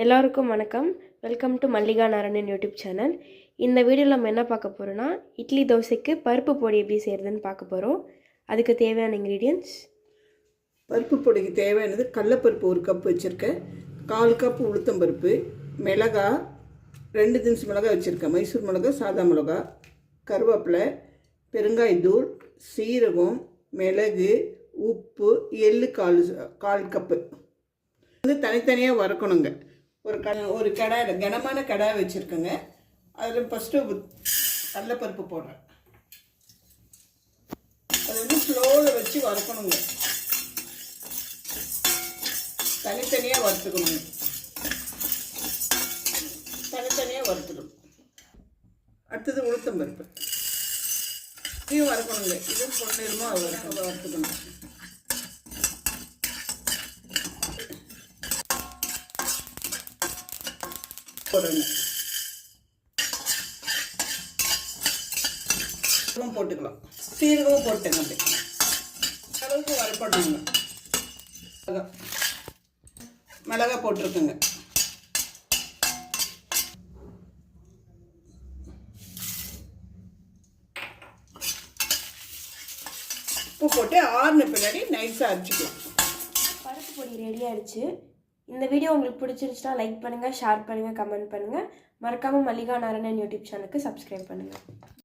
எல்லாருக்கும் வணக்கம். Welcome to Mallika Narayanan YouTube channel. இந்த வீடியோவில் நம்ம என்ன பார்க்க போகிறோன்னா, இட்லி தோசைக்கு பருப்பு பொடி எப்படி செய்கிறதுன்னு பார்க்க போகிறோம். அதுக்கு தேவையான இன்க்ரீடியன்ட்ஸ்: பருப்பு பொடிக்கு தேவையானது கடலைப்பருப்பு 1 கப் வச்சுருக்கேன், 1/4 கப் உளுத்தம்பருப்பு, மிளகாய் 2 தின்ஸ் மிளகாய் வச்சுருக்கேன், மைசூர் மிளகாய், சாதா மிளகாய், கருவேப்பிலை, பெருங்காயத்தூள், சீரகம், மிளகு, உப்பு, எள்ளு 1/4 கப்பு வந்து தனித்தனியாக வறுக்கணுங்க. ஒரு கடாயில் கனமான கடாய் வச்சுருக்கேங்க. அதில் ஃபஸ்ட்டு கடலைப்பருப்பு போடுறேன். அது வந்து ஸ்லோவில் வச்சு வறுக்கணுங்க, தனித்தனியாக வறுத்துக்கணுங்க, தனித்தனியாக வறுத்துக்கணும். அடுத்தது உளுத்தம்பருப்பு, இதையும் வறுக்கணுங்க. இதுவும் பொன்னிறமா வறுத்துக்கணும். போட்டுக்கலாம், சீரகமும் போட்டேன். அப்படி அளவுக்கு வறுப்படணுங்க. மிளகாய் போட்டிருக்குங்க. உப்பு போட்டு ஆறுன பின்னாடி நைஸாக அரைச்சிக்கலாம். பருப்பு பொடி ரெடி ஆகிடுச்சு. இந்த வீடியோ உங்களுக்கு பிடிச்சிருச்சுன்னா லைக் பண்ணுங்கள், ஷேர் பண்ணுங்கள், கமெண்ட் பண்ணுங்கள். மறக்காமல் மல்லிகா நாராயணன் யூடியூப் சேனலுக்கு சப்ஸ்கிரைப் பண்ணுங்கள்.